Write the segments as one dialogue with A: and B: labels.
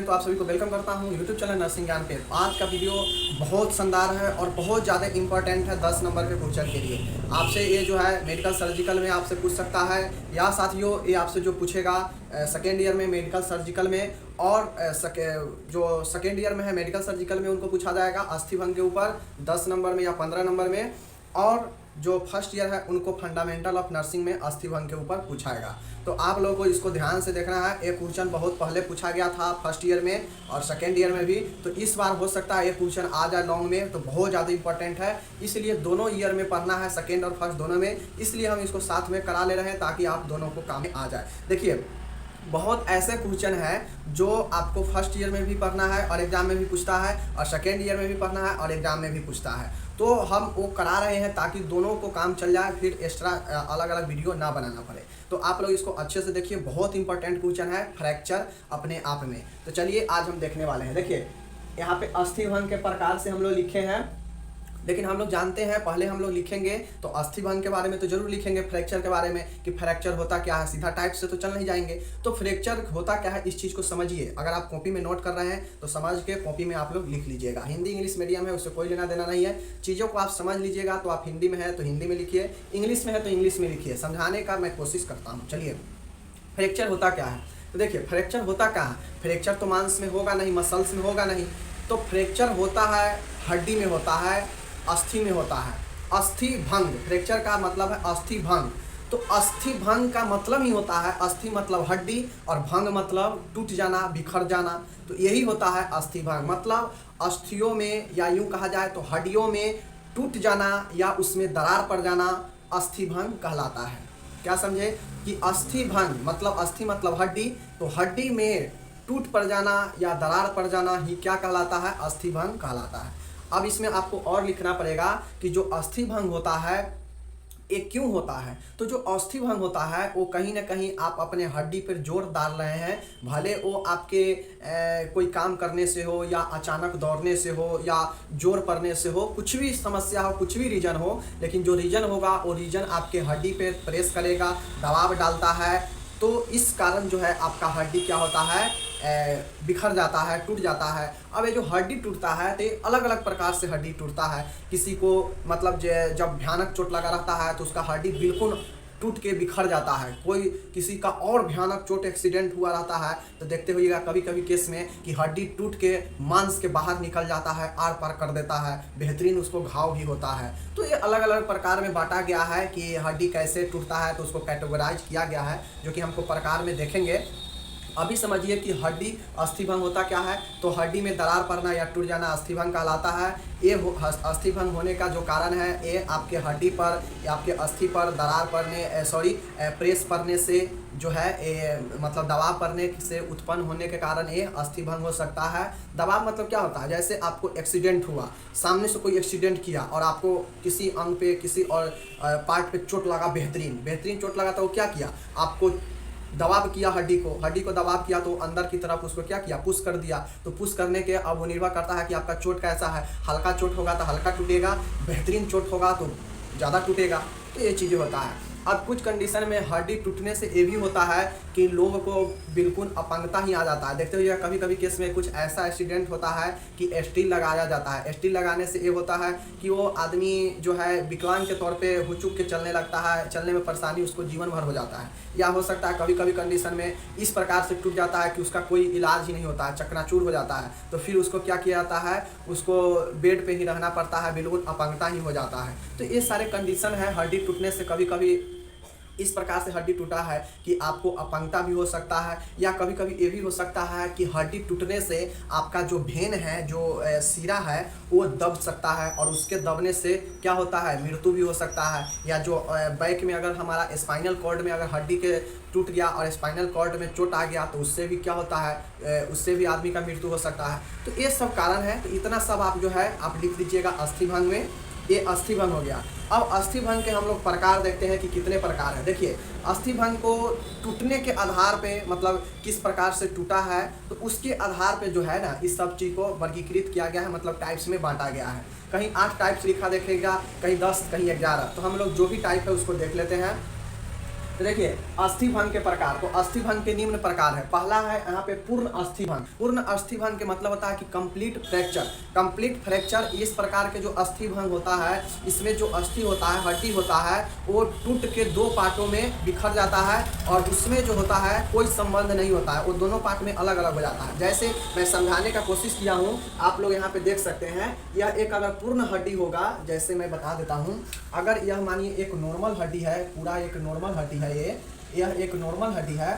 A: तो आप सभी को वेलकम करता हूं यूट्यूब चैनल नर्सिंग ज्ञान पे। आज का वीडियो बहुत शानदार है और बहुत ज़्यादा इंपॉर्टेंट है 10 नंबर के क्वेश्चन के लिए। आपसे ये जो है मेडिकल सर्जिकल में आपसे पूछ सकता है, या साथियों ये आपसे जो पूछेगा सेकेंड ईयर में मेडिकल सर्जिकल में, और जो सेकेंड ईयर में है मेडिकल सर्जिकल में उनको पूछा जाएगा अस्थिभंग के ऊपर 10 नंबर में या 15 नंबर में, और जो फर्स्ट ईयर है उनको फंडामेंटल ऑफ नर्सिंग में अस्थिभंग के ऊपर पूछाएगा। तो आप लोगों को इसको ध्यान से देखना है। एक क्वेश्चन बहुत पहले पूछा गया था फर्स्ट ईयर में और सेकेंड ईयर में भी, तो इस बार हो सकता है ये क्वेश्चन आ जाए लॉन्ग में, तो बहुत ज़्यादा इंपॉर्टेंट है। इसलिए दोनों ईयर में पढ़ना है, सेकेंड और फर्स्ट दोनों में, इसलिए हम इसको साथ में करा ले रहे हैं ताकि आप दोनों को काम में आ जाए। देखिए बहुत ऐसे क्वेश्चन है जो आपको फर्स्ट ईयर में भी पढ़ना है और एग्जाम में भी पूछता है, और सेकेंड ईयर में भी पढ़ना है और एग्जाम में भी पूछता है। तो हम वो करा रहे हैं ताकि दोनों को काम चल जाए, फिर एक्स्ट्रा अलग अलग वीडियो ना बनाना पड़े। तो आप लोग इसको अच्छे से देखिए, बहुत इंपॉर्टेंट क्वेश्चन है फ्रैक्चर अपने आप में। तो चलिए आज हम देखने वाले हैं। देखिए यहाँ पे अस्थिभंग के प्रकार से हम लोग लिखे हैं, लेकिन हम लोग जानते हैं पहले हम लोग लिखेंगे तो अस्थिभंग के बारे में तो जरूर लिखेंगे, फ्रैक्चर के बारे में कि फ्रैक्चर होता क्या है। सीधा टाइप से तो चल नहीं जाएंगे, तो फ्रैक्चर होता क्या है इस चीज़ को समझिए। अगर आप कॉपी में नोट कर रहे हैं तो समझ के कॉपी में आप लोग लिख लीजिएगा। हिंदी इंग्लिश मीडियम है, उससे कोई लेना देना नहीं है। चीज़ों को आप समझ लीजिएगा। तो आप हिंदी में है तो हिंदी में लिखिए, इंग्लिश में है तो इंग्लिश में लिखिए। समझाने का मैं कोशिश करता हूँ। चलिए फ्रैक्चर होता क्या है, तो देखिए फ्रैक्चर होता क्या है। फ्रैक्चर तो मांस में होगा नहीं, मसल्स में होगा नहीं। तो फ्रैक्चर होता है हड्डी में होता है, अस्थि में होता है। अस्थि भंग, फ्रैक्चर का मतलब है अस्थि भंग। तो अस्थि भंग का मतलब ही होता है, अस्थि मतलब हड्डी और भंग मतलब टूट जाना, बिखर जाना। तो यही होता है अस्थि भंग, मतलब अस्थियों में या यूं कहा जाए तो हड्डियों में टूट जाना या उसमें दरार पड़ जाना अस्थि भंग कहलाता है। क्या समझे कि अस्थि भंग मतलब अस्थि मतलब हड्डी, तो हड्डी में टूट पड़ जाना या दरार पड़ जाना ही क्या कहलाता है, अस्थि भंग कहलाता है। अब इसमें आपको और लिखना पड़ेगा कि जो अस्थि भंग होता है ये क्यों होता है। तो जो अस्थि भंग होता है वो कहीं ना कहीं आप अपने हड्डी पर जोर डाल रहे हैं, भले वो आपके कोई काम करने से हो या अचानक दौड़ने से हो या जोर पड़ने से हो, कुछ भी समस्या हो, कुछ भी रीजन हो, लेकिन जो रीजन होगा वो रीजन आपके हड्डी पे प्रेस करेगा, दबाव डालता है। तो इस कारण जो है आपका हड्डी क्या होता है, बिखर जाता है, टूट जाता है। अब ये जो हड्डी टूटता है तो ये अलग अलग प्रकार से हड्डी टूटता है। किसी को मतलब जब भयानक चोट लगा रहता है तो उसका हड्डी बिल्कुल टूट के बिखर जाता है। कोई किसी का और भयानक चोट एक्सीडेंट हुआ रहता है तो देखते होइएगा कभी कभी केस में कि हड्डी टूट के मांस के बाहर निकल जाता है, आर पार कर देता है, बेहतरीन उसको घाव भी होता है। तो ये अलग अलग प्रकार में बांटा गया है कि हड्डी कैसे टूटता है, तो उसको कैटेगराइज किया गया है, जो कि हमको प्रकार में देखेंगे। अभी समझिए कि हड्डी अस्थिभंग होता क्या है। तो हड्डी में दरार पड़ना या टूट जाना अस्थिभंग कहलाता है। ये अस्थिभंग होने का जो कारण है ये आपके हड्डी पर या आपके अस्थि पर दरार पड़ने प्रेस पड़ने से जो है मतलब दबाव पड़ने से उत्पन्न होने के कारण ये अस्थिभंग हो सकता है। दबाव मतलब क्या होता है, जैसे आपको एक्सीडेंट हुआ, सामने से कोई एक्सीडेंट किया और आपको किसी अंग पे किसी और पार्ट पे चोट लगा, बेहतरीन चोट लगा, तो वो क्या किया, आपको दबाव किया, हड्डी को दबाव किया, तो अंदर की तरफ उसको क्या किया, पुश कर दिया। तो पुश करने के अब वो निर्भर करता है कि आपका चोट कैसा है। हल्का चोट होगा तो हल्का टूटेगा, बेहतरीन चोट होगा तो ज़्यादा टूटेगा। तो ये चीज़ें होता है। अब कुछ कंडीशन में हड्डी टूटने से ये भी होता है कि लोगों को बिल्कुल अपंगता ही आ जाता है। देखते हुए कभी कभी केस में कुछ ऐसा एक्सीडेंट होता है कि स्टील लगाया जाता है। स्टील लगाने से ये होता है कि वो आदमी जो है विकलांग के तौर पे हुचुक के चलने लगता है, चलने में परेशानी उसको जीवन भर हो जाता है। या हो सकता है कभी कभी कंडीशन में इस प्रकार से टूट जाता है कि उसका कोई इलाज ही नहीं होता है, चकनाचूर हो जाता है। तो फिर उसको क्या किया जाता है, उसको बेड पे ही रहना पड़ता है, बिल्कुल अपंगता ही हो जाता है। तो ये सारे कंडीशन है हड्डी टूटने से। कभी कभी इस प्रकार से हड्डी टूटा है कि आपको अपंगता भी हो सकता है, या कभी कभी ये भी हो सकता है कि हड्डी टूटने से आपका जो भेन है, जो सीरा है, वो दब सकता है, और उसके दबने से क्या होता है, मृत्यु भी हो सकता है। या जो बैक में अगर हमारा स्पाइनल कॉर्ड में अगर हड्डी के टूट गया और स्पाइनल कॉर्ड में चोट आ गया तो उससे भी क्या होता है, उससे भी आदमी का मृत्यु हो सकता है। तो ये सब कारण है। तो इतना सब आप जो है आप लिख लीजिएगा अस्थिभंग में। ये अस्थिभंग हो गया। अब अस्थिभंग के हम लोग प्रकार देखते हैं कि कितने प्रकार हैं। देखिए अस्थिभंग को टूटने के आधार पे मतलब किस प्रकार से टूटा है, तो उसके आधार पे जो है ना इस सब चीज़ को वर्गीकृत किया गया है, मतलब टाइप्स में बांटा गया है। कहीं 8 टाइप्स लिखा देखेगा, कहीं 10, कहीं 11। तो हम लोग जो भी टाइप है उसको देख लेते हैं। तो देखिए अस्थि भंग के प्रकार, तो अस्थि भंग के निम्न प्रकार है। पहला है यहाँ पे पूर्ण अस्थि भंग। पूर्ण अस्थि भंग के मतलब होता है कि कंप्लीट फ्रैक्चर। कंप्लीट फ्रैक्चर इस प्रकार के जो अस्थि भंग होता है, इसमें जो अस्थि होता है, हड्डी होता है, वो टूट के दो पार्टों में बिखर जाता है और उसमें जो होता है कोई संबंध नहीं होता है, वो दोनों पार्ट में अलग अलग हो जाता है। जैसे मैं समझाने का कोशिश किया हूँ, आप लोग यहाँ पे देख सकते हैं। यह एक अगर पूर्ण हड्डी होगा, जैसे मैं बता देता हूँ, अगर यह मानिए एक नॉर्मल हड्डी है, पूरा एक नॉर्मल हड्डी है, यह एक नॉर्मल हड्डी है,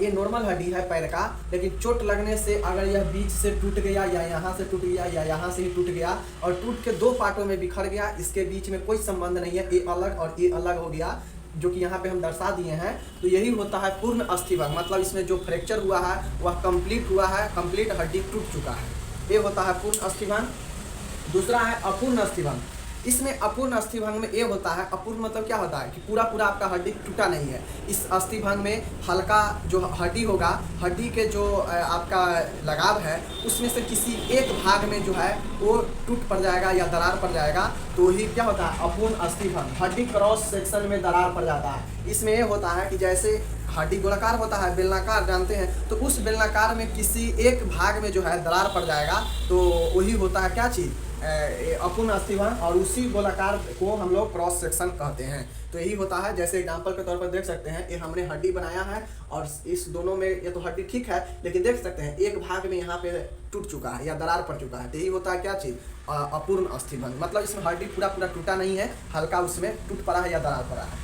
A: ये नॉर्मल हड्डी है पैर का, लेकिन चोट लगने से अगर यह बीच से टूट गया या यहाँ से टूट गया या यहाँ से ही टूट गया और टूट के दो पार्टों में बिखर गया, इसके बीच में कोई संबंध नहीं है, ये अलग और ये अलग हो गया, जो कि यहाँ पे हम दर्शा दिए हैं। तो यही होता है पूर्ण अस्थि भंग। मतलब इसमें जो फ्रैक्चर हुआ है वह कंप्लीट हुआ है, कंप्लीट हड्डी टूट चुका है, ये होता है पूर्ण अस्थि भंग। दूसरा है अपूर्ण अस्थि भंग। इसमें अपूर्ण अस्थि भंग में ये होता है, अपूर्ण मतलब क्या होता है कि पूरा पूरा आपका हड्डी टूटा नहीं है। इस अस्थि भंग में हल्का जो हड्डी होगा, हड्डी के जो आपका लगाव है, उसमें से किसी एक भाग में जो है वो टूट पड़ जाएगा या दरार पड़ जाएगा, तो ही क्या होता है अपूर्ण अस्थि भंग। हड्डी क्रॉस सेक्शन में दरार पड़ जाता है। इसमें ये होता है कि जैसे हड्डी गोलाकार होता है, बेलनाकार जानते हैं, तो उस बेलनाकार में किसी एक भाग में जो है दरार पड़ जाएगा, तो वही होता है क्या चीज़, अपूर्ण अस्थि भंग। और उसी गोलाकार को हम लोग क्रॉस सेक्शन कहते हैं। तो यही होता है, जैसे एग्जांपल के तौर पर देख सकते हैं, ये हमने हड्डी बनाया है और इस दोनों में ये तो हड्डी ठीक है, लेकिन देख सकते हैं एक भाग में यहाँ पे टूट चुका है या दरार पड़ चुका है, तो यही होता है क्या चीज़, अपूर्ण अस्थि भंग। मतलब इसमें हड्डी पूरा पूरा टूटा नहीं है, हल्का उसमें टूट पड़ा है या दरार पड़ा है।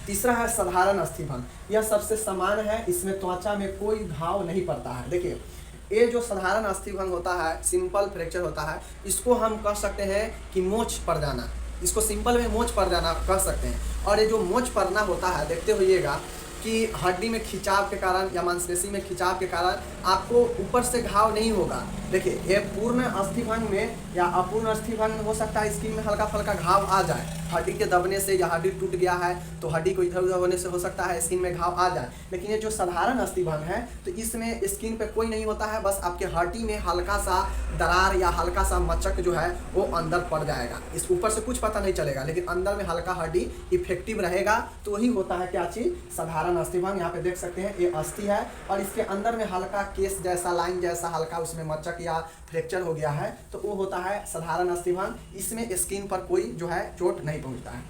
A: तीसरा है साधारण अस्थि भंग। यह सबसे समान है, इसमें त्वचा में कोई घाव नहीं पड़ता है। देखिए ये जो साधारण अस्थि भंग होता है, सिंपल फ्रैक्चर होता है, इसको हम कह सकते हैं कि मोच पड़ जाना, इसको सिंपल में मोच पड़ जाना कह सकते हैं। और ये जो मोच पड़ना होता है, देखते होइएगा कि हड्डी में खिंचाव के कारण या मांसपेशी में खिंचाव के कारण आपको ऊपर से घाव नहीं होगा। देखिए ये पूर्ण अस्थि भंग में या अपूर्ण अस्थि भंग में हो सकता है स्किन में हल्का फुल्का घाव आ जाए, हड्डी के दबने से या हड्डी टूट गया है तो हड्डी को इधर उधर होने से हो सकता है स्किन में घाव आ जाए। लेकिन ये जो साधारण अस्थि भंग है, तो इसमें स्किन पे कोई नहीं होता है, बस आपके हड्डी में हल्का सा दरार या हल्का सा मचक जो है वो अंदर पड़ जाएगा। इस ऊपर से कुछ पता नहीं चलेगा, लेकिन अंदर में हल्का हड्डी इफेक्टिव रहेगा, तो वही होता है क्या चीज़, साधारण अस्थि भंग। यहाँ पे देख सकते हैं ये अस्थि है और इसके अंदर में हल्का केस जैसा, लाइन जैसा हल्का उसमें मचक या फ्रैक्चर हो गया है, तो वो होता है साधारण अस्थि भंग। इसमें स्किन पर कोई जो है चोट नहीं पहुंचता है।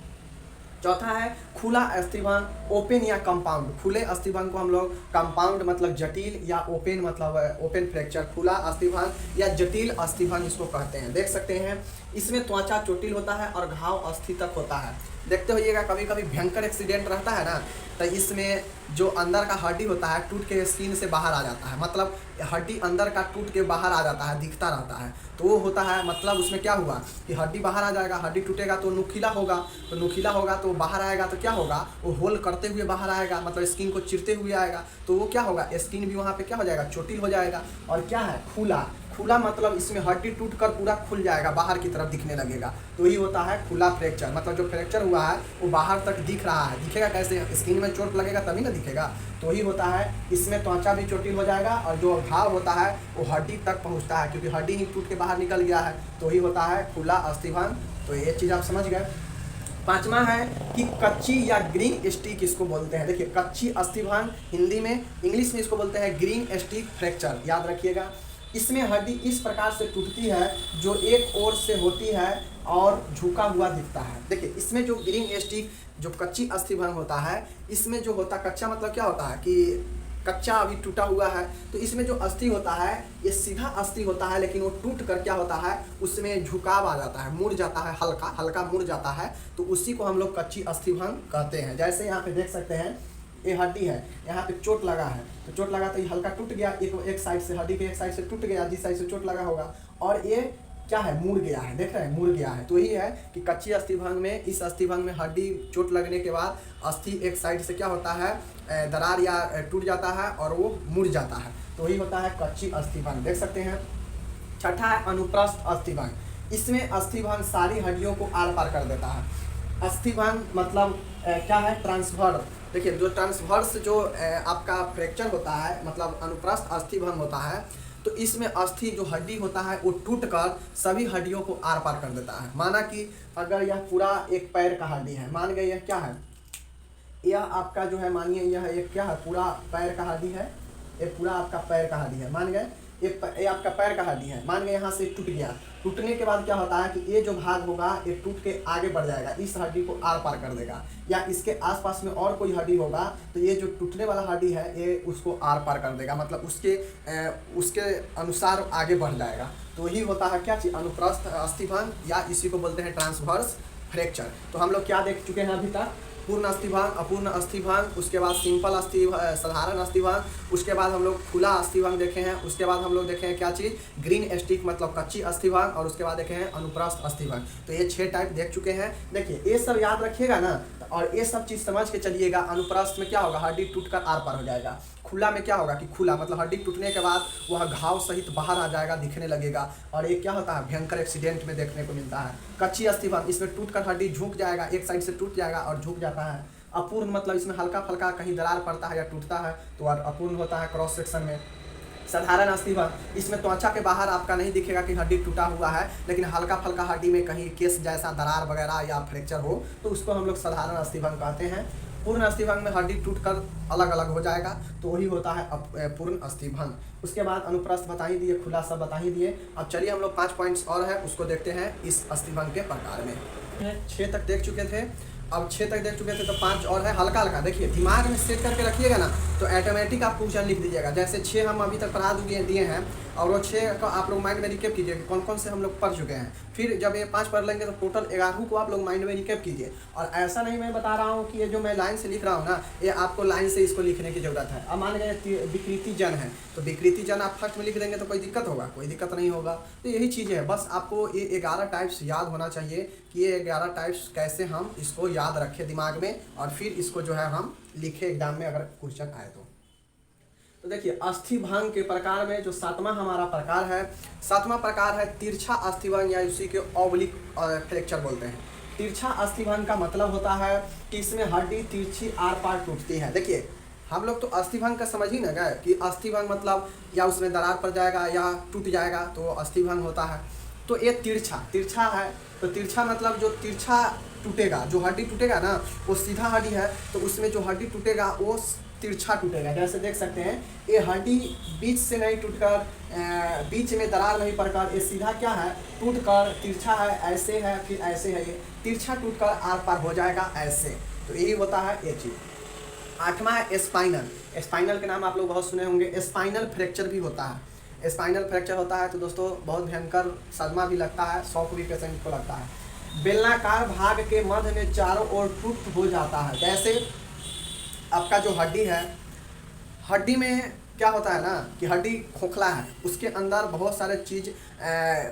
A: चौथा है खुला अस्थि भंग, ओपन या कंपाउंड। खुले अस्थि भंग को हम लोग कंपाउंड मतलब जटिल या ओपन मतलब ओपन फ्रैक्चर, खुला अस्थि भंग या जटिल अस्थि भंग इसको कहते हैं। देख सकते हैं इसमें त्वचा चोटिल होता है और घाव अस्थि तक होता है। देखते होइएगा कभी कभी भयंकर एक्सीडेंट रहता है ना, तो इसमें जो अंदर का हड्डी होता है टूट के स्किन से बाहर आ जाता है, मतलब हड्डी अंदर का टूट के बाहर आ जाता है, दिखता रहता है, तो वो होता है मतलब उसमें क्या हुआ कि हड्डी बाहर आ जाएगा, हड्डी टूटेगा तो नुकीला होगा, तो नुकीला होगा तो बाहर आएगा, तो क्या होगा वो होल करते हुए बाहर आएगा, मतलब स्किन को चिरते हुए आएगा, तो वो क्या होगा स्किन भी वहाँ पे क्या हो जाएगा, चोटिल हो जाएगा। और क्या है खुला, खुला मतलब इसमें हड्डी टूटकर पूरा खुल जाएगा, बाहर की तरफ दिखने लगेगा, तो ही होता है खुला फ्रैक्चर। मतलब जो फ्रैक्चर हुआ है वो बाहर तक दिख रहा है, दिखेगा कैसे, स्किन में चोट लगेगा तभी ना दिखेगा, तो ही होता है। इसमें त्वचा भी चोटिल हो जाएगा और जो घाव होता है वो हड्डी तक पहुंचता है, क्योंकि हड्डी ही टूट के बाहर निकल गया है, तो ही होता है खुला अस्थि भंग। तो ये चीज़ आप समझ गए। पांचवा है कि कच्ची या ग्रीन स्टिक इसको बोलते हैं। देखिए कच्ची अस्थि भंग हिंदी में, इंग्लिश में इसको बोलते हैं ग्रीन स्टिक फ्रैक्चर, याद रखिएगा। इसमें हड्डी इस प्रकार से टूटती है जो एक ओर से होती है और झुका हुआ दिखता है। देखिए इसमें जो ग्रीन स्टिक जो कच्ची अस्थि भंग होता है, इसमें जो होता कच्चा मतलब क्या होता है कि कच्चा अभी टूटा हुआ है, तो इसमें जो अस्थि होता है ये सीधा अस्थि होता है, लेकिन वो टूट कर क्या होता है उसमें झुकाव आ जाता है, मुड़ जाता है, हल्का हल्का मुड़ जाता है, तो उसी को हम लोग कच्ची अस्थि भंग कहते हैं। जैसे यहाँ पे देख सकते हैं ये हड्डी है, यहाँ पे चोट लगा है, तो चोट लगा तो ये हल्का टूट गया, एक साइड से हड्डी के एक साइड से टूट गया, जिस साइड से चोट लगा होगा, और ये क्या है मुड़ गया है, देख रहे हैं मुड़ गया है। तो यही है कि कच्ची अस्थि भंग में, इस अस्थि भंग में हड्डी चोट लगने के बाद अस्थि एक साइड से क्या होता है दरार या टूट जाता है और वो मुड़ जाता है, तो वही होता है कच्ची अस्थि भंग, देख सकते हैं। छठा है अनुप्रस्थ अस्थि भंग। इसमें अस्थि भंग सारी हड्डियों को आर पार कर देता है। अस्थि भंग मतलब क्या है ट्रांसफर। देखिए जो ट्रांसवर्स जो आपका फ्रैक्चर होता है, मतलब अनुप्रस्थ अस्थि भंग होता है, तो इसमें अस्थि जो हड्डी होता है वो टूटकर सभी हड्डियों को आर पार कर देता है। माना कि अगर यह पूरा एक पैर का हड्डी है, मान गए यह क्या है, यह आपका जो है मानिए यह एक क्या है, पूरा पैर का हड्डी है, ये पूरा आपका पैर का हड्डी है, मान गए। ये आपका पैर का हड्डी है, मान गए यहाँ से टूट गया। टूटने के बाद क्या होता है कि ये जो भाग होगा ये टूट के आगे बढ़ जाएगा, इस हड्डी को आर पार कर देगा, या इसके आसपास में और कोई हड्डी होगा तो ये जो टूटने वाला हड्डी है ये उसको आर पार कर देगा, मतलब उसके अनुसार आगे बढ़ जाएगा। तो यही होता है क्या चीज़, अनुप्रस्थ अस्थिभंग, या इसी को बोलते हैं ट्रांसवर्स फ्रैक्चर। तो हम लोग क्या देख चुके हैं अभी तक, पूर्ण अस्थिभंग, अपूर्ण अस्थिभंग, उसके बाद सिंपल साधारण अस्थिभंग, उसके बाद हम लोग खुला अस्थिभंग देखे हैं, उसके बाद हम लोग देखे हैं क्या चीज़, ग्रीन स्टिक मतलब कच्ची अस्थिभंग, और उसके बाद देखे हैं अनुप्रस्थ अस्थिभंग। तो ये 6 टाइप देख चुके हैं। देखिए ये सब याद रखिएगा ना, और ये सब चीज़ समझ के चलिएगा। अनुप्रस्थ में क्या होगा, हड्डी टूटकर आर पार हो जाएगा। खुला में क्या होगा कि खुला मतलब हड्डी टूटने के बाद वह घाव सहित बाहर आ जाएगा, दिखने लगेगा, और ये क्या होता है, भयंकर एक्सीडेंट में देखने को मिलता है। कच्ची अस्थिभंग, इसमें टूटकर हड्डी झुक जाएगा, एक साइड से टूट जाएगा और झुक जाता है। अपूर्ण मतलब इसमें हल्का फल्का कहीं दरार पड़ता है या टूटता है तो अपूर्ण होता है क्रॉस सेक्शन में। साधारण अस्थिभंग, इसमें त्वचा के बाहर आपका नहीं दिखेगा कि हड्डी टूटा हुआ है, लेकिन हल्का फल्का हड्डी में कहीं केस जैसा दरार वगैरह या फ्रैक्चर हो तो उसको हम लोग साधारण अस्थिभंग कहते हैं। पूर्ण अस्थिभंग में हड्डी टूटकर अलग अलग हो जाएगा तो वही होता है पूर्ण अस्थिभंग। उसके बाद अनुप्रस्थ बता ही दिए, खुला सब बता ही दिए। अब चलिए हम लोग 5 पॉइंट्स और है उसको देखते हैं इस अस्थिभंग के प्रकार में। 6 तक देख चुके थे, अब 6 तक देख चुके थे तो 5 और है हल्का हल्का। देखिए दिमाग में सेट करके रखिएगा ना तो ऑटोमेटिक आप क्वेश्चन लिख दीजिएगा। जैसे 6 हम अभी तक पढ़ा दिए हैं और वो 6 का आप लोग माइंड में रिकेप कीजिए कि कौन कौन से हम लोग पढ़ चुके हैं। फिर जब ये 5 पढ़ लेंगे तो टोटल 11 को आप लोग माइंड में रिकेप कीजिए। और ऐसा नहीं मैं बता रहा हूँ कि ये जो मैं लाइन से लिख रहा हूँ ना ये आपको लाइन से इसको लिखने की जरूरत है। अब मान लीजिए विकृति जन है तो विकृति जन आप फर्स्ट में लिख देंगे तो कोई दिक्कत होगा, कोई दिक्कत नहीं होगा। तो यही चीज़ है, बस आपको ये 11 टाइप्स याद होना चाहिए कि ये 11 टाइप्स कैसे हम इसको याद रखें दिमाग में और फिर इसको जो है हम लिखे एग्जाम में अगर क्वेश्चन आए तो देखिए अस्थिभंग के प्रकार में जो 7वां हमारा प्रकार है, 7वां प्रकार है तिरछा अस्थिभंग या उसी के ऑब्लिक फ्रैक्चर बोलते हैं। तिरछा अस्थिभंग का मतलब होता है कि इसमें हड्डी तिरछी आर पार टूटती है। देखिए हम लोग तो अस्थिभंग का समझ ही ना गए कि अस्थिभंग मतलब या उसमें दरार पड़ जाएगा या टूट जाएगा तो अस्थिभंग होता है। तो ये तिरछा है तो तिरछा मतलब जो तिरछा टूटेगा, जो हड्डी टूटेगा ना वो सीधा हड्डी है तो उसमें जो हड्डी टूटेगा वो तिरछा टूटेगा। जैसे देख सकते हैं ये हड्डी बीच से नहीं टूटकर बीच में दरार नहीं पड़कर ये सीधा क्या है टूटकर तिरछा है, ऐसे है फिर ऐसे है, ये तिरछा टूटकर आर पार हो जाएगा ऐसे। तो यही होता है ये चीज़। 8वां है स्पाइनल। स्पाइनल के नाम आप लोग बहुत सुने होंगे। स्पाइनल फ्रैक्चर भी होता है। स्पाइनल फ्रैक्चर होता है तो दोस्तों बहुत भयंकर सदमा भी लगता है, शॉक भी पेशेंट को लगता है। बेलनाकार भाग के मध्य में चारों ओर टूट हो जाता है। जैसे आपका जो हड्डी है, हड्डी में क्या होता है ना कि हड्डी खोखला है, उसके अंदर बहुत सारे चीज़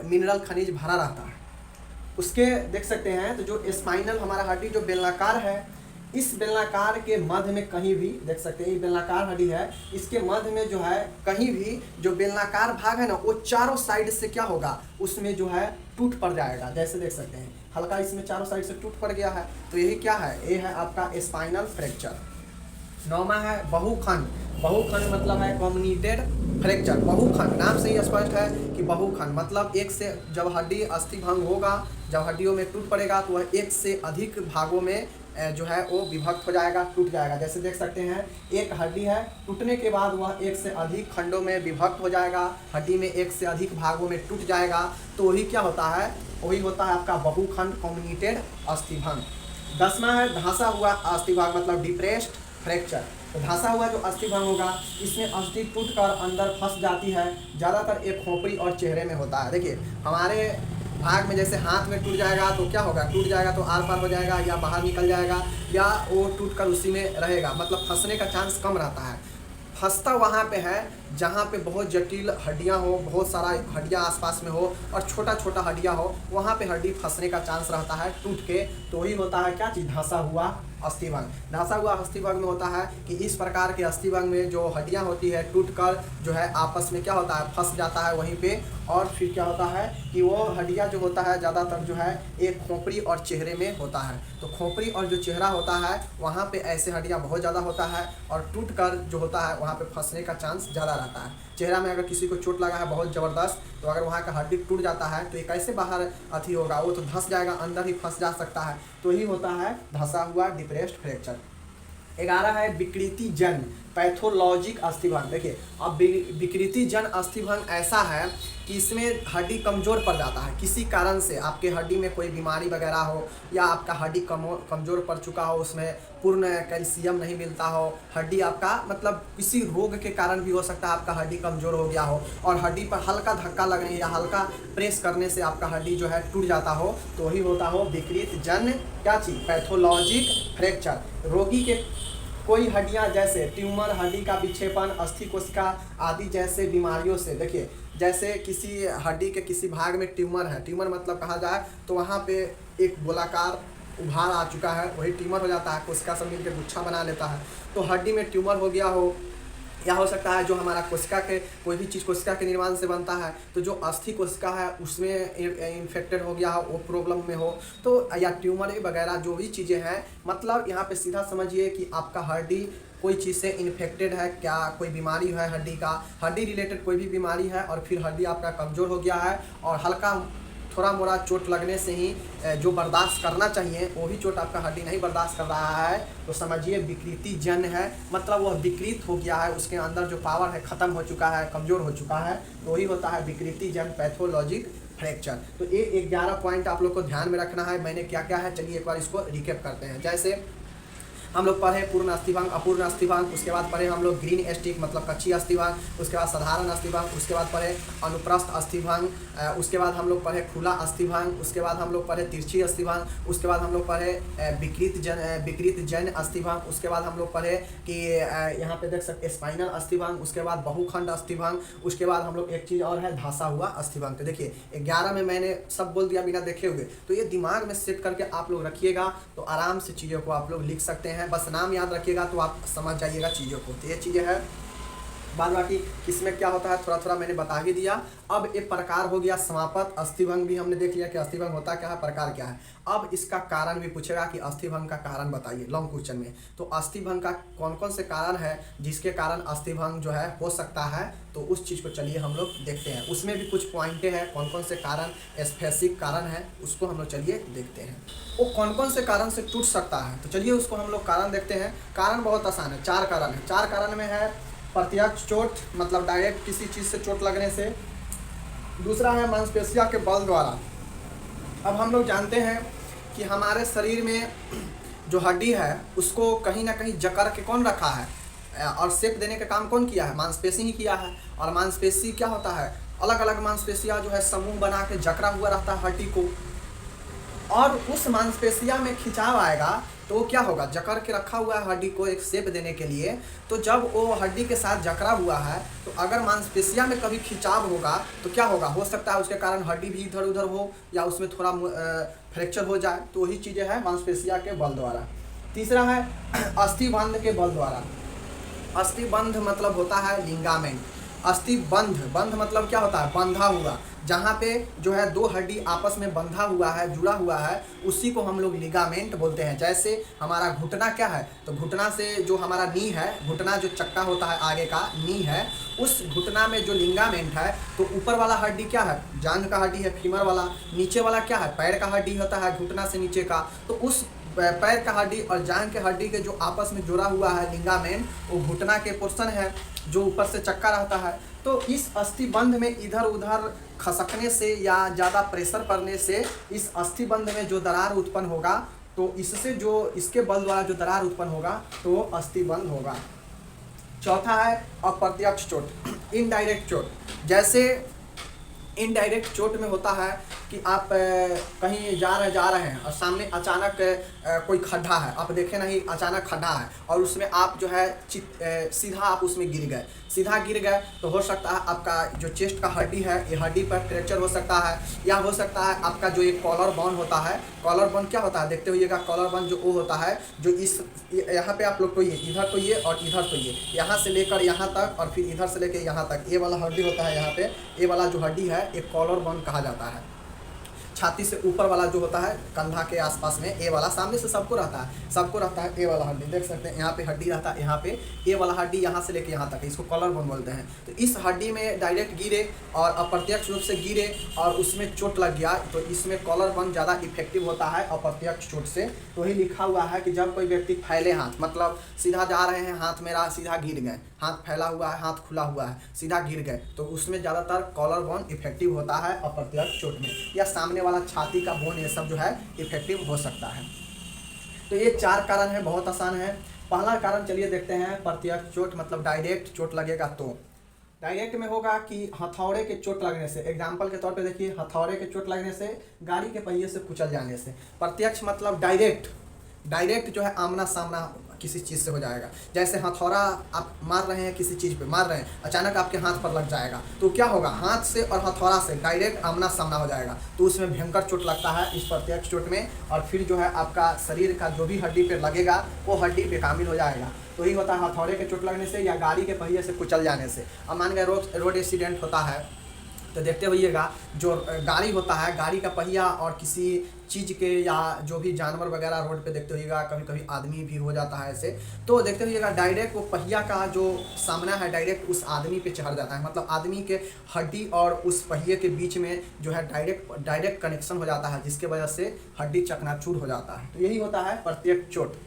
A: मिनरल खनिज भरा रहता है। उसके देख सकते हैं तो जो स्पाइनल हमारा हड्डी जो बेलनाकार है, इस बेलनाकार के मध्य में कहीं भी देख सकते हैं ये बेलनाकार हड्डी है, इसके मध्य में जो है कहीं भी जो बेलनाकार भाग है ना वो चारों साइड से क्या होगा उसमें जो है टूट पड़ जाएगा। जैसे देख सकते हैं हल्का इसमें चारों साइड से टूट पड़ गया है तो यही क्या है, ये है आपका स्पाइनल फ्रैक्चर। 9वां है बहुखंड। बहुखंड मतलब है कम्युनिटेड फ्रैक्चर। बहुखंड नाम से ही स्पष्ट है कि बहुखंड मतलब एक से जब हड्डी अस्थिभंग होगा, जब हड्डियों में टूट पड़ेगा तो वह एक से अधिक भागों में जो है वो विभक्त हो जाएगा, टूट जाएगा। जैसे देख सकते हैं एक हड्डी है, टूटने के बाद वह एक से अधिक खंडों में विभक्त हो जाएगा, हड्डी में एक से अधिक भागों में टूट जाएगा। तो वही क्या होता है, वही होता है आपका बहुखंड कम्युनिटेड अस्थिभंग। 10वां है धंसा हुआ अस्थिभंग मतलब डिप्रेस्ड फ्रैक्चर। तो धंसा हुआ जो अस्थिभंग होगा इसमें अस्थि टूटकर अंदर फंस जाती है। ज़्यादातर एक खोपड़ी और चेहरे में होता है। देखिए हमारे भाग में जैसे हाथ में टूट जाएगा तो क्या होगा, टूट जाएगा तो आर पार हो जाएगा या बाहर निकल जाएगा या वो टूटकर उसी में रहेगा, मतलब फंसने का चांस कम रहता है। फंसता वहाँ पे है जहाँ पे बहुत जटिल हड्डियाँ हो, बहुत सारा हड्डियाँ आसपास में हो और छोटा छोटा हड्डियाँ हो, वहाँ पे हड्डी फंसने का चांस रहता है टूट के। तो वही होता है क्या चीज़, धंसा हुआ अस्थिभंग। धंसा हुआ अस्थिभंग में होता है कि इस प्रकार के अस्थिभंग में जो हड्डियाँ होती है टूटकर जो है आपस में क्या होता है फंस जाता है वहीं पे, और फिर क्या होता है कि वो हड्डियाँ जो होता है ज़्यादातर जो है एक खोपड़ी और चेहरे में होता है। तो खोपड़ी और जो चेहरा होता है वहाँ पे ऐसे हड्डियाँ बहुत ज़्यादा होता है और टूटकर जो होता है वहाँ पे फंसने का चांस ज़्यादा रहता है। चेहरा में अगर किसी को चोट लगा है बहुत ज़बरदस्त तो अगर वहाँ का हड्डी टूट जाता है तो ये कैसे बाहर अथी होगा, वो तो धंस जाएगा, अंदर ही फंस जा सकता है। तो ही होता है धंसा हुआ डिप्रेस्ड फ्रैक्चर। 11 है विकृति जन पैथोलॉजिक अस्थिभंग। देखिए अब विकृति जन अस्थिभंग ऐसा है कि इसमें हड्डी कमज़ोर पड़ जाता है किसी कारण से, आपके हड्डी में कोई बीमारी वगैरह हो या आपका हड्डी कमज़ोर पड़ चुका हो, उसमें पूर्ण कैल्शियम नहीं मिलता हो, हड्डी आपका मतलब किसी रोग के कारण भी हो सकता है आपका हड्डी कमज़ोर हो गया हो और हड्डी पर हल्का धक्का लगने या हल्का प्रेस करने से आपका हड्डी जो है टूट जाता हो, तो वही होता हो विकृत जन क्या चीज़ पैथोलॉजिक फ्रैक्चर। रोगी के कोई हड्डियां जैसे ट्यूमर, हड्डी का विक्षेपण, अस्थि कोशिका आदि जैसे बीमारियों से, देखिए जैसे किसी हड्डी के किसी भाग में ट्यूमर है, ट्यूमर मतलब कहा जाए तो वहाँ पे एक गोलाकार उभार आ चुका है, वही ट्यूमर हो जाता है, कोशिका सब मिलकर गुच्छा बना लेता है। तो हड्डी में ट्यूमर हो गया हो या हो सकता है जो हमारा कोशिका के कोई भी चीज़ कोशिका के निर्माण से बनता है, तो जो अस्थि कोशिका है उसमें इन्फेक्टेड हो गया हो, वो प्रॉब्लम में हो, तो या ट्यूमर वगैरह जो भी चीज़ें हैं, मतलब यहाँ पे सीधा समझिए कि आपका हड्डी कोई चीज़ से इन्फेक्टेड है, क्या कोई बीमारी है हड्डी का, हड्डी रिलेटेड कोई भी बीमारी है और फिर हड्डी आपका कमज़ोर हो गया है और हल्का थोड़ा मोड़ा चोट लगने से ही जो बर्दाश्त करना चाहिए वो भी चोट आपका हड्डी नहीं बर्दाश्त कर रहा है, तो समझिए विकृति जन है, मतलब वह विकृत हो गया है, उसके अंदर जो पावर है ख़त्म हो चुका है, कमज़ोर हो चुका है, तो वही होता है विकृति जन पैथोलॉजिक फ्रैक्चर। तो ये 11 पॉइंट आप लोग को ध्यान में रखना है। मैंने क्या क्या है चलिए एक बार इसको रिकेप करते हैं। जैसे हम लोग पढ़े पूर्ण अस्थिभंग, अपूर्ण अस्थिभंग, उसके बाद पढ़े हम लोग ग्रीन स्टिक मतलब कच्ची अस्थिभंग, उसके बाद साधारण अस्थिभंग, उसके बाद पढ़े अनुप्रस्थ अस्थिभंग, उसके बाद हम लोग पढ़े खुला अस्थिभंग, उसके बाद हम लोग पढ़े तिरछी अस्थिभंग, उसके बाद हम लोग पढ़े विकृत जन अस्थिभंग, उसके बाद हम लोग पढ़े कि यहाँ पे देख सकते स्पाइनल अस्थिभंग, उसके बाद बहुखंड अस्थिभंग, उसके बाद हम लोग एक चीज़ और है धंसा हुआ अस्थिभंग। तो देखिए 11 में मैंने सब बोल दिया बिना देखे हुए, तो ये दिमाग में सेट करके आप लोग रखिएगा तो आराम से चीज़ों को आप लोग लिख सकते हैं। बस नाम याद रखिएगा तो आप समझ जाइएगा चीज़ों को। तो ये चीज़ें हैं, बाद बाकी किसमें क्या होता है थोड़ा थोड़ा मैंने बता ही दिया। अब एक प्रकार हो गया समापत अस्थिभंग, भी हमने देख लिया कि अस्थिभंग होता क्या है, प्रकार क्या है। अब इसका कारण भी पूछेगा कि अस्थिभंग का कारण बताइए लॉन्ग क्वेश्चन में। तो अस्थिभंग का कौन कौन से कारण है जिसके कारण अस्थिभंग जो है हो सकता है, तो उस चीज़ को चलिए हम लोग देखते हैं। उसमें भी कुछ पॉइंटें हैं कौन कौन से कारण स्पेसिफिक कारण है, उसको हम लोग चलिए देखते हैं। वो कौन कौन से कारण से टूट सकता है, तो चलिए उसको हम लोग कारण देखते हैं। कारण बहुत आसान है, 4 कारण है। 4 कारण में है प्रत्यक्ष चोट मतलब डायरेक्ट किसी चीज़ से चोट लगने से, दूसरा है मांसपेशियों के बल द्वारा। अब हम लोग जानते हैं कि हमारे शरीर में जो हड्डी है उसको कहीं ना कहीं जकड़ के कौन रखा है और शेप देने का काम कौन किया है, मांसपेशी ही किया है। और मांसपेशी क्या होता है, अलग अलग मांसपेशियाँ जो है समूह बना के जकड़ा हुआ रहता है हड्डी को, और उस मांसपेशिया में खिंचाव आएगा तो वो क्या होगा, जकड़ के रखा हुआ है हड्डी को एक शेप देने के लिए। तो जब वो हड्डी के साथ जकड़ा हुआ है तो अगर मांसपेशिया में कभी खिंचाव होगा तो क्या होगा, हो सकता है उसके कारण हड्डी भी इधर उधर हो या उसमें थोड़ा फ्रैक्चर हो जाए, तो वही चीज़ें हैं मांसपेशिया के बल द्वारा। तीसरा है अस्थिबंध के बल द्वारा। अस्थिबंध मतलब होता है लिंगामेंट। अस्थिबंध, बंध मतलब क्या होता है, बंधा हुआ, जहाँ पे जो है 2 हड्डी आपस में बंधा हुआ है, जुड़ा हुआ है, उसी को हम लोग लिगामेंट बोलते हैं। जैसे हमारा घुटना क्या है, तो घुटना से जो हमारा नी है, घुटना जो चक्का होता है आगे का नी है, उस घुटना में जो लिगामेंट है, तो ऊपर वाला हड्डी क्या है, जांघ का हड्डी है फीमर वाला, नीचे वाला क्या है, पैर का हड्डी होता है घुटना से नीचे का। तो उस पैर का हड्डी और जांघ के हड्डी के जो आपस में जुड़ा हुआ है लिगामेंट, वो घुटना के पोर्शन है जो ऊपर से चक्का रहता है। तो इस अस्थिबंध में इधर उधर खसकने से या ज़्यादा प्रेशर पड़ने से इस अस्थिबंध में जो दरार उत्पन्न होगा, तो इससे जो इसके बल द्वारा जो दरार उत्पन्न होगा तो वो अस्थिबंध होगा। चौथा है अप्रत्यक्ष चोट, इनडायरेक्ट चोट। जैसे इनडायरेक्ट चोट में होता है कि आप कहीं जा रहे हैं और सामने अचानक कोई खड्डा है, आप देखे नहीं अचानक खड्डा है और उसमें आप जो है सीधा आप उसमें गिर गए, सीधा गिर गए तो हो सकता है आपका जो चेस्ट का हड्डी है ये हड्डी पर फ्रैक्चर हो सकता है, या हो सकता है आपका जो एक कॉलर बोन होता है, कॉलर बोन क्या होता है देखते हुइएगा, कॉलर बोन जो वो होता है जो इस यहाँ पे आप लोग को ये इधर तो ये और इधर तो ये, यहाँ से लेकर यहाँ तक और फिर इधर से लेकर यहाँ तक, ये वाला हड्डी होता है यहाँ पे, ये वाला जो हड्डी है एक कॉलर बोन कहा जाता है। छाती से ऊपर वाला जो होता है कंधा के आसपास में ए वाला, सामने से सबको रहता है ए वाला हड्डी, देख सकते हैं यहाँ पे हड्डी रहता है, यहाँ पे ए वाला हड्डी यहाँ से लेके यहाँ तक, इसको कॉलर बोन बोलते हैं। तो इस हड्डी में डायरेक्ट गिरे और अप्रत्यक्ष रूप से गिरे और उसमें चोट लग गया तो इसमें कॉलर बोन ज़्यादा इफेक्टिव होता है अप्रत्यक्ष चोट से। तो वही लिखा हुआ है कि जब कोई व्यक्ति फैले हाथ, मतलब सीधा जा रहे हैं, हाथ मेरा सीधा गिर गए, हाथ फैला हुआ है, हाथ खुला हुआ है, सीधा गिर गए, तो उसमें ज़्यादातर कॉलर बोन इफेक्टिव होता है अप्रत्यक्ष चोट में, या सामने वाला छाती का बोन, ये सब जो है इफेक्टिव हो सकता है। तो ये 4 कारण है, बहुत आसान है। पहला कारण चलिए देखते हैं, प्रत्यक्ष चोट मतलब डायरेक्ट चोट लगेगा। तो डायरेक्ट में होगा कि हथौड़े के चोट लगने से, एग्जाम्पल के तौर पे देखिए, हथौड़े के चोट लगने से, गाड़ी के पहिए से कुचल जाने से। प्रत्यक्ष मतलब डायरेक्ट जो है आमना सामना किसी चीज़ से हो जाएगा। जैसे हथौड़ा आप मार रहे हैं, किसी चीज़ पे मार रहे हैं, अचानक आपके हाथ पर लग जाएगा तो क्या होगा, हाथ से और हथौड़ा से डायरेक्ट आमना सामना हो जाएगा, तो उसमें भयंकर चोट लगता है इस प्रत्यक्ष चोट में। और फिर जो है आपका शरीर का जो भी हड्डी पे लगेगा वो हड्डी बेकामिल हो जाएगा। तो यही होता है हथौड़े के चोट लगने से या गाड़ी के पहिए से कुचल जाने से। अब मान गए रोड एक्सीडेंट होता है तो देखते होइएगा, जो गाड़ी होता है, गाड़ी का पहिया और किसी चीज़ के या जो भी जानवर वगैरह रोड पे देखते होइएगा, कभी कभी आदमी भी हो जाता है ऐसे, तो देखते होइएगा डायरेक्ट वो पहिया का जो सामना है डायरेक्ट उस आदमी पे चढ़ जाता है, मतलब आदमी के हड्डी और उस पहिए के बीच में जो है डायरेक्ट कनेक्शन हो जाता है, जिसके वजह से हड्डी चकनाचूर हो जाता है। तो यही होता है प्रत्यक्ष चोट,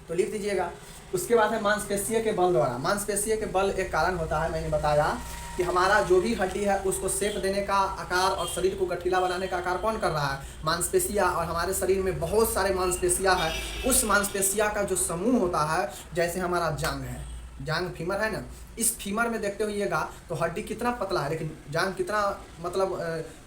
A: तो लिख दीजिएगा। उसके बाद है मांसपेशीय के बल द्वारा। मांसपेशीय के बल एक कारण होता है, मैंने बताया कि हमारा जो भी हड्डी है उसको शेप देने का, आकार और शरीर को गठीला बनाने का आकार कौन कर रहा है, मांसपेशियाँ। और हमारे शरीर में बहुत सारे मांसपेशियाँ हैं, उस मांसपेशियाँ का जो समूह होता है, जैसे हमारा जांघ है, जांघ फीमर है ना, इस फीमर में देखते होइएगा तो हड्डी कितना पतला है, लेकिन जांघ कितना, मतलब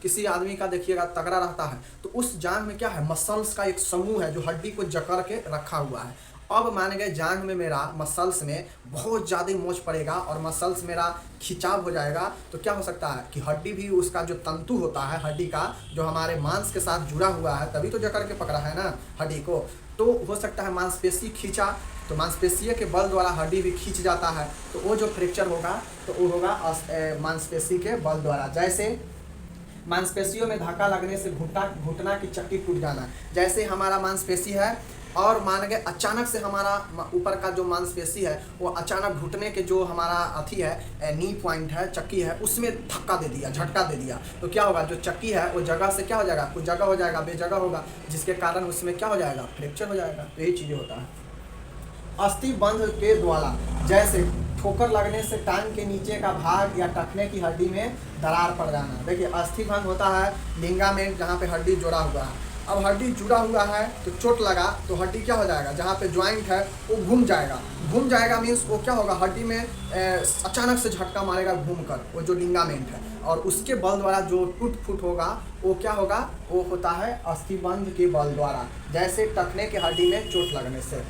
A: किसी आदमी का देखिएगा तगड़ा रहता है, तो उस जांघ में क्या है, मसल्स का एक समूह है जो हड्डी को जकड़ के रखा हुआ है। अब मान गए जांघ में मेरा मसल्स में बहुत ज़्यादा मोच पड़ेगा और मसल्स मेरा खिंचाव हो जाएगा, तो क्या हो सकता है कि हड्डी भी, उसका जो तंतु होता है हड्डी का, जो हमारे मांस के साथ जुड़ा हुआ है, तभी तो जकड़ के पकड़ा है ना हड्डी को, तो हो सकता है मांसपेशी खींचा, तो मांसपेशियों के बल द्वारा हड्डी भी खींच जाता है, तो वो जो फ्रैक्चर होगा तो वो होगा मांसपेशी के बल द्वारा। जैसे मांसपेशियों में धक्का लगने से घुटना की चक्की टूट जाना, जैसे हमारा मांसपेशी है और मान गए अचानक से हमारा ऊपर का जो मांसपेशी है वो अचानक घुटने के जो हमारा अथी है, नी पॉइंट है, चक्की है, उसमें धक्का दे दिया, झटका दे दिया, तो क्या होगा, जो चक्की है वो जगह से क्या हो जाएगा, कुछ जगह हो जाएगा, बेजगह होगा, जिसके कारण उसमें क्या हो जाएगा, फ्रैक्चर हो जाएगा। तो यही चीज़ें होता है। अस्थि बंध के द्वारा, जैसे ठोकर लगने से टांग के नीचे का भाग या टखने की हड्डी में दरार पड़ जाना। देखिए अस्थि भंग होता है लिंगामेंट, जहाँ पे हड्डी जुड़ा हुआ है। अब हड्डी जुड़ा हुआ है तो चोट लगा तो हड्डी क्या हो जाएगा, जहाँ पे ज्वाइंट है वो घूम जाएगा मीन्स वो क्या होगा, हड्डी में अचानक से झटका मारेगा घूमकर, वो जो लिंगामेंट है, और उसके बल द्वारा जो टूट फूट होगा वो क्या होगा, वो होता है अस्थिबंध के बल द्वारा, जैसे टखने के हड्डी में चोट लगने से।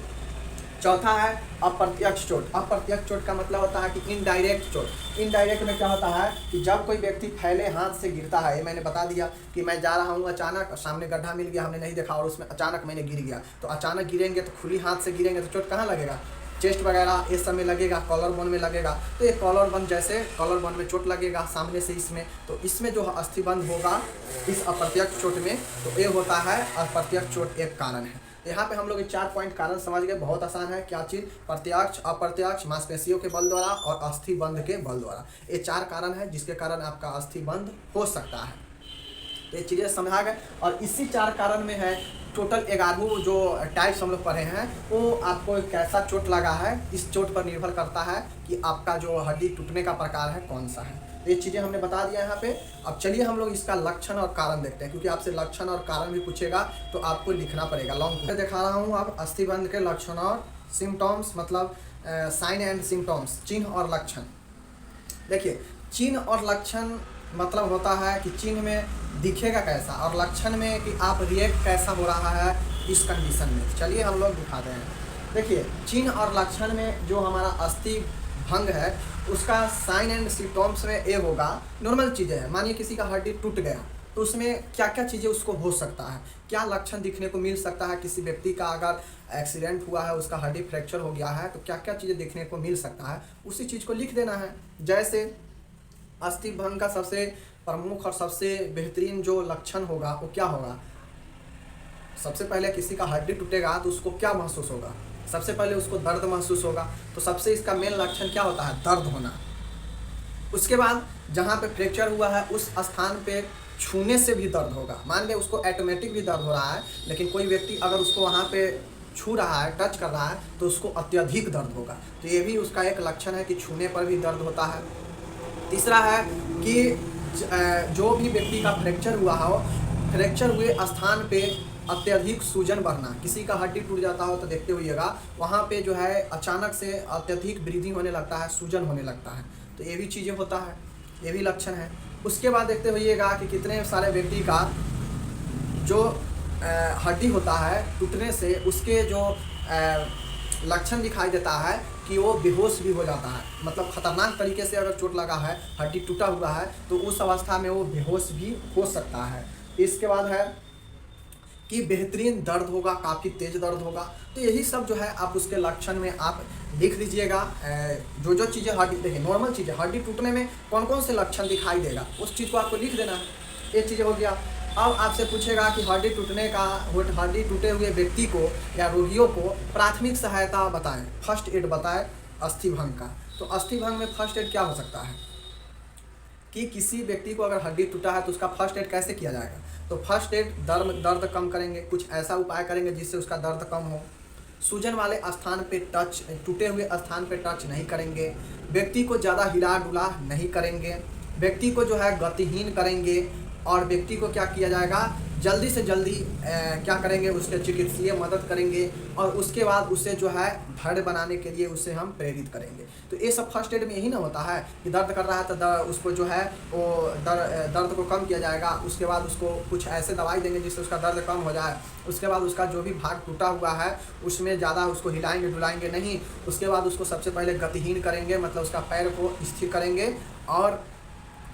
A: चौथा है अप्रत्यक्ष चोट। अप्रत्यक्ष चोट का मतलब होता है कि इनडायरेक्ट चोट। इनडायरेक्ट में क्या होता है कि जब कोई व्यक्ति फैले हाथ से गिरता है, ये मैंने बता दिया कि मैं जा रहा हूँ, अचानक सामने गड्ढा मिल गया, हमने नहीं देखा और उसमें अचानक मैंने गिर गया, तो अचानक गिरेंगे तो खुली हाथ से गिरेंगे तो चोट कहाँ लगेगा, चेस्ट वगैरह इस सब में लगेगा, कॉलर बोन में लगेगा, तो ये कॉलर बोन, जैसे कॉलर बोन में चोट लगेगा सामने से इसमें, तो इसमें जो अस्थिबंध होगा इस अप्रत्यक्ष चोट में, तो ये होता है अप्रत्यक्ष चोट एक कारण है। यहाँ पे हम लोग 4 पॉइंट कारण समझ गए, बहुत आसान है। क्या चीज़, प्रत्यक्ष, अप्रत्यक्ष, मांसपेशियों के बल द्वारा और अस्थिबंध के बल द्वारा, ये 4 कारण है जिसके कारण आपका अस्थिबंध हो सकता है। तो ये चीज़ें समझा गए, और इसी 4 कारण में है टोटल 11 जो टाइप्स हम लोग पढ़े हैं, वो आपको कैसा चोट लगा है इस चोट पर निर्भर करता है कि आपका जो हड्डी टूटने का प्रकार है कौन सा है। ये चीज़ें हमने बता दिया यहाँ पे। अब चलिए हम लोग इसका लक्षण और कारण देखते हैं, क्योंकि आपसे लक्षण और कारण भी पूछेगा तो आपको लिखना पड़ेगा। लॉन्ग दिखा रहा हूँ आप अस्थिबंध के लक्षण और सिम्टम्स, मतलब साइन एंड सिम्टम्स, चिन्ह और लक्षण। देखिए चिन्ह और लक्षण मतलब होता है कि चिन्ह में दिखेगा कैसा और लक्षण में कि आप रिएक्ट कैसा हो रहा है इस कंडीशन में। चलिए हम लोग दिखाते हैं। देखिए चिन्ह और लक्षण में जो हमारा अस्थि भंग है उसका साइन एंड सिम्टम्स में ये होगा, नॉर्मल चीज़ें हैं। मानिए किसी का हड्डी टूट गया तो उसमें क्या क्या चीज़ें उसको हो सकता है, क्या लक्षण दिखने को मिल सकता है। किसी व्यक्ति का अगर एक्सीडेंट हुआ है, उसका हड्डी फ्रैक्चर हो गया है, तो क्या क्या चीज़ें देखने को मिल सकता है, उसी चीज़ को लिख देना है। जैसे अस्थि भंग का सबसे प्रमुख और सबसे बेहतरीन जो लक्षण होगा वो क्या होगा? सबसे पहले किसी का हड्डी टूटेगा तो उसको क्या महसूस होगा? सबसे पहले उसको दर्द महसूस होगा। तो सबसे इसका मेन लक्षण क्या होता है? दर्द होना। उसके बाद जहाँ पे फ्रैक्चर हुआ है उस स्थान पे छूने से भी दर्द होगा। मान लें उसको ऑटोमेटिक भी दर्द हो रहा है, लेकिन कोई व्यक्ति अगर उसको वहाँ पे छू रहा है, टच कर रहा है, तो उसको अत्यधिक दर्द होगा। तो ये भी उसका एक लक्षण है कि छूने पर भी दर्द होता है। तीसरा है कि जो भी व्यक्ति का फ्रैक्चर हुआ हो, फ्रैक्चर हुए स्थान पे अत्यधिक सूजन बढ़ना। किसी का हड्डी टूट जाता हो तो देखते होइएगा वहाँ पे जो है अचानक से अत्यधिक ब्लीडिंग होने लगता है, सूजन होने लगता है। तो ये भी चीज़ें होता है, ये भी लक्षण है। उसके बाद देखते होइएगा कि कितने सारे व्यक्ति का जो हड्डी होता है टूटने से उसके जो लक्षण दिखाई देता है कि वो बेहोश भी हो जाता है। मतलब खतरनाक तरीके से अगर चोट लगा है, हड्डी टूटा हुआ है, तो उस अवस्था में वो बेहोश भी हो सकता है। इसके बाद है कि बेहतरीन दर्द होगा, काफ़ी तेज़ दर्द होगा। तो यही सब जो है आप उसके लक्षण में आप लिख लीजिएगा। जो जो चीज़ें हड्डी, देखिए नॉर्मल चीज़ें हड्डी टूटने में कौन कौन से लक्षण दिखाई देगा उस चीज़ को आपको लिख देना है। ये चीज़ें हो गया। अब आपसे पूछेगा कि हड्डी टूटने का, हड्डी टूटे हुए व्यक्ति को या रोगियों को प्राथमिक सहायता बताएं, फर्स्ट एड बताएं अस्थि भंग का। तो अस्थि भंग में फर्स्ट एड क्या हो सकता है कि किसी व्यक्ति को अगर हड्डी टूटा है तो उसका फर्स्ट एड कैसे किया जाएगा? तो फर्स्ट एड दर्द कम करेंगे, कुछ ऐसा उपाय करेंगे जिससे उसका दर्द कम हो। सूजन वाले स्थान पे टच, टूटे हुए स्थान पे टच नहीं करेंगे। व्यक्ति को ज़्यादा हिला डुला नहीं करेंगे। व्यक्ति को जो है गतिहीन करेंगे। और व्यक्ति को क्या किया जाएगा, जल्दी से जल्दी क्या करेंगे, उसके चिकित्सीय मदद करेंगे। और उसके बाद उसे जो है धड़ बनाने के लिए उसे हम प्रेरित करेंगे। तो ये सब फर्स्ट एड में यही ना होता है कि दर्द कर रहा है तो उसको जो है वो दर्द को कम किया जाएगा। उसके बाद उसको कुछ ऐसे दवाई देंगे जिससे उसका दर्द कम हो जाए। उसके बाद उसका जो भी भाग टूटा हुआ है उसमें ज़्यादा उसको हिलाएंगे डुलाएंगे नहीं। उसके बाद उसको सबसे पहले गतिहीन करेंगे, मतलब उसका पैर को स्थिर करेंगे और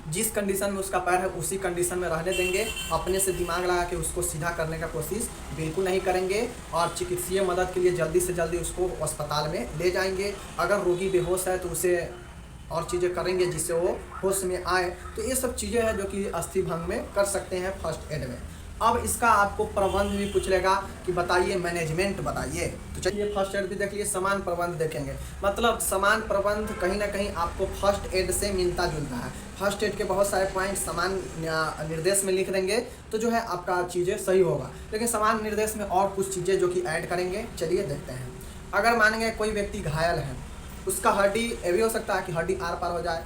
A: जिस कंडीशन में उसका पैर है उसी कंडीशन में रहने देंगे। अपने से दिमाग लगा के उसको सीधा करने का कोशिश बिल्कुल नहीं करेंगे। और चिकित्सीय मदद के लिए जल्दी से जल्दी उसको अस्पताल में ले जाएंगे। अगर रोगी बेहोश है तो उसे और चीज़ें करेंगे जिससे वो होश में आए। तो ये सब चीज़ें हैं जो कि अस्थि भंग में कर सकते हैं फर्स्ट एड में। अब इसका आपको प्रबंध भी पूछ लेगा कि बताइए, मैनेजमेंट बताइए। तो चलिए फर्स्ट एड भी देख लिए, समान प्रबंध देखेंगे। मतलब समान प्रबंध कहीं ना कहीं आपको फर्स्ट एड से मिलता जुलता है। फर्स्ट एड के बहुत सारे पॉइंट समान निर्देश में लिख देंगे तो जो है आपका चीज़ें सही होगा। लेकिन समान निर्देश में और कुछ चीज़ें जो कि ऐड करेंगे, चलिए देखते हैं। अगर मानेंगे कोई व्यक्ति घायल है, उसका हड्डी, ये भी हो सकता है कि हड्डी आर पार हो जाए,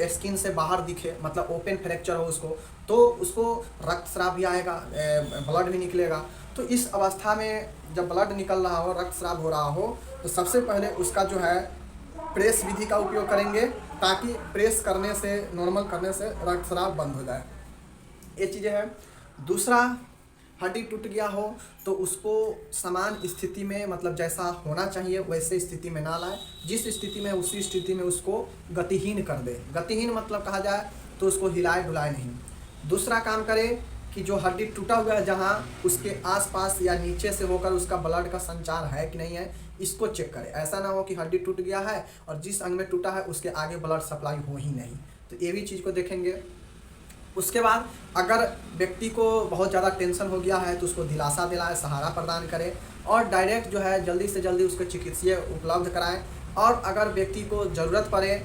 A: स्किन से बाहर दिखे, मतलब ओपन फ्रैक्चर हो उसको, तो उसको रक्तस्राव भी आएगा, ब्लड भी निकलेगा। तो इस अवस्था में जब ब्लड निकल रहा हो, रक्तस्राव हो रहा हो, तो सबसे पहले उसका जो है प्रेस विधि का उपयोग करेंगे ताकि प्रेस करने से, नॉर्मल करने से रक्तस्राव बंद हो जाए। ये चीज़ें हैं। दूसरा, हड्डी टूट गया हो तो उसको समान स्थिति में, मतलब जैसा होना चाहिए वैसे स्थिति में ना लाए। जिस स्थिति में उसी स्थिति में उसको गतिहीन कर दे। गतिहीन मतलब कहा जाए तो उसको हिलाए डुलाए नहीं। दूसरा काम करे कि जो हड्डी टूटा हुआ है जहाँ, उसके आसपास या नीचे से होकर उसका ब्लड का संचार है कि नहीं है, इसको चेक करे। ऐसा ना हो कि हड्डी टूट गया है और जिस अंग में टूटा है उसके आगे ब्लड सप्लाई हो ही नहीं। तो ये भी चीज़ को देखेंगे। उसके बाद अगर व्यक्ति को बहुत ज़्यादा टेंशन हो गया है तो उसको दिलासा दिलाए, सहारा प्रदान करें और डायरेक्ट जो है जल्दी से जल्दी उसको चिकित्सीय उपलब्ध कराएं। और अगर व्यक्ति को ज़रूरत पड़े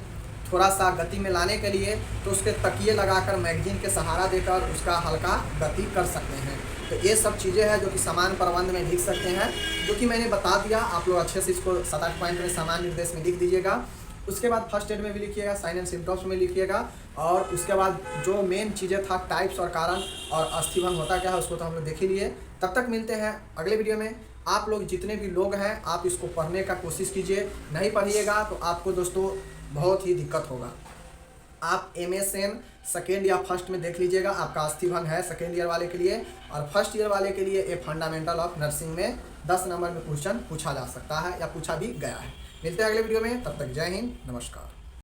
A: थोड़ा सा गति में लाने के लिए तो उसके तकिए लगाकर, मैगजीन के सहारा देकर उसका हल्का गति कर सकते हैं। तो ये सब चीज़ें हैं जो कि समान प्रबंध में लिख सकते हैं, जो कि मैंने बता दिया। आप लोग अच्छे से इसको 7-8 पॉइंट में समान निर्देश में लिख दीजिएगा। उसके बाद फर्स्ट एड में भी लिखिएगा, साइन एंड सिम्टम्स में लिखिएगा। और उसके बाद जो मेन चीज़ें था, टाइप्स और कारण और अस्थि भंग होता क्या है, उसको तो हम लोग देख ही लिए। तब तक मिलते हैं अगले वीडियो में। आप लोग जितने भी लोग हैं आप इसको पढ़ने का कोशिश कीजिए। नहीं पढ़िएगा तो आपको दोस्तों बहुत ही दिक्कत होगा। आप MSN सेकेंड या फर्स्ट में देख लीजिएगा, आपका अस्थि भंग है सेकेंड ईयर वाले के लिए। और फर्स्ट ईयर वाले के लिए ए फंडामेंटल ऑफ नर्सिंग में 10 नंबर में क्वेश्चन पूछा जा सकता है या पूछा भी गया है। मिलते हैं अगले वीडियो में, तब तक जय हिंद, नमस्कार।